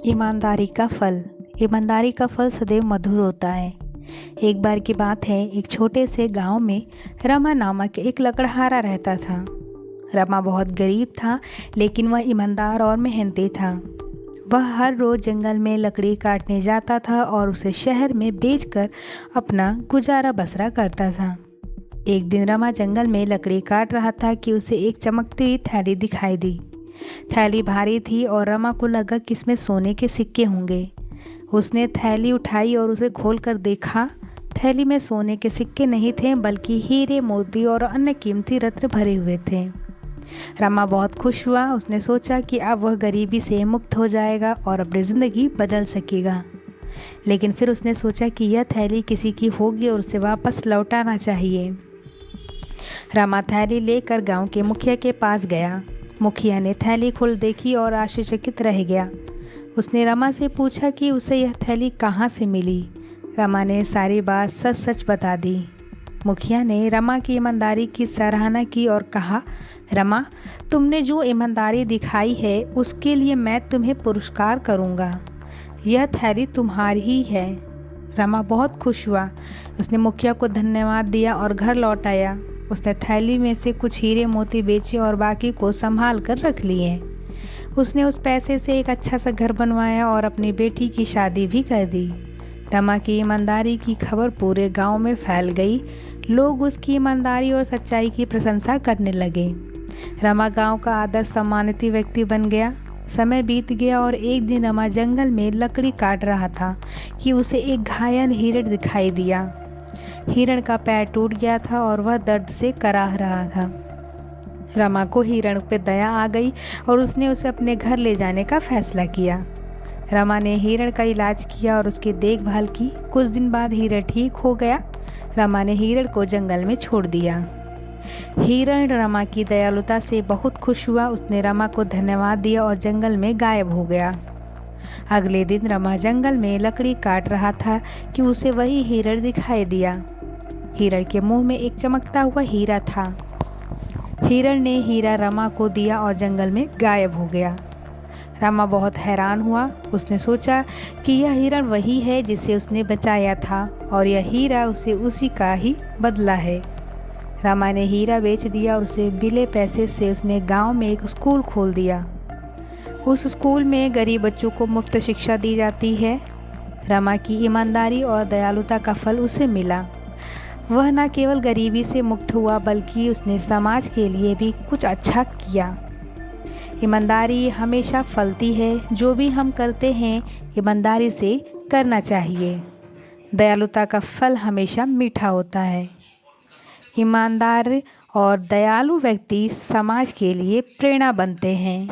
ईमानदारी का फल। ईमानदारी का फल सदैव मधुर होता है। एक बार की बात है, एक छोटे से गांव में रमा नामक एक लकड़हारा रहता था। रमा बहुत गरीब था, लेकिन वह ईमानदार और मेहनती था। वह हर रोज़ जंगल में लकड़ी काटने जाता था और उसे शहर में बेचकर अपना गुजारा बसरा करता था। एक दिन रमा जंगल में लकड़ी काट रहा था कि उसे एक चमकती हुई थैली दिखाई दी। थैली भारी थी और रमा को लगा कि इसमें सोने के सिक्के होंगे। उसने थैली उठाई और उसे खोलकर देखा। थैली में सोने के सिक्के नहीं थे, बल्कि हीरे, मोती और अन्य कीमती रत्न भरे हुए थे। रमा बहुत खुश हुआ। उसने सोचा कि अब वह गरीबी से मुक्त हो जाएगा और अपनी ज़िंदगी बदल सकेगा। लेकिन फिर उसने सोचा कि यह थैली किसी की होगी और उसे वापस लौटाना चाहिए। रमा थैली लेकर गांव के मुखिया के पास गया। मुखिया ने थैली खोल देखी और आश्चर्यचकित रह गया। उसने रमा से पूछा कि उसे यह थैली कहाँ से मिली। रमा ने सारी बात सच सच बता दी। मुखिया ने रमा की ईमानदारी की सराहना की और कहा, रमा, तुमने जो ईमानदारी दिखाई है उसके लिए मैं तुम्हें पुरस्कार करूँगा। यह थैली तुम्हारी ही है। रमा बहुत खुश हुआ। उसने मुखिया को धन्यवाद दिया और घर लौट आया। उसने थैली में से कुछ हीरे मोती बेचे और बाकी को संभाल कर रख लिए। उसने उस पैसे से एक अच्छा सा घर बनवाया और अपनी बेटी की शादी भी कर दी। रमा की ईमानदारी की खबर पूरे गांव में फैल गई। लोग उसकी ईमानदारी और सच्चाई की प्रशंसा करने लगे। रमा गांव का आदर सम्मानित व्यक्ति बन गया। समय बीत गया और एक दिन रमा जंगल में लकड़ी काट रहा था कि उसे एक घायल हिरण दिखाई दिया। हिरण का पैर टूट गया था और वह दर्द से कराह रहा था। रमा को हिरण पे दया आ गई और उसने उसे अपने घर ले जाने का फैसला किया। रमा ने हिरण का इलाज किया और उसकी देखभाल की। कुछ दिन बाद हिरण ठीक हो गया। रमा ने हिरण को जंगल में छोड़ दिया। हिरण रमा की दयालुता से बहुत खुश हुआ। उसने रमा को धन्यवाद दिया और जंगल में गायब हो गया। अगले दिन रमा जंगल में लकड़ी काट रहा था कि उसे वही हिरण दिखाई दिया। हिरण के मुंह में एक चमकता हुआ हीरा था। हिरण ने हीरा रमा को दिया और जंगल में गायब हो गया। रमा बहुत हैरान हुआ। उसने सोचा कि यह हिरण वही है जिसे उसने बचाया था और यह हीरा उसे उसी का ही बदला है। रमा ने हीरा बेच दिया और उसे मिले पैसे से उसने गांव में एक स्कूल खोल दिया। उस स्कूल में गरीब बच्चों को मुफ्त शिक्षा दी जाती है। रमा की ईमानदारी और दयालुता का फल उसे मिला। वह न केवल गरीबी से मुक्त हुआ, बल्कि उसने समाज के लिए भी कुछ अच्छा किया। ईमानदारी हमेशा फलती है। जो भी हम करते हैं ईमानदारी से करना चाहिए। दयालुता का फल हमेशा मीठा होता है। ईमानदार और दयालु व्यक्ति समाज के लिए प्रेरणा बनते हैं।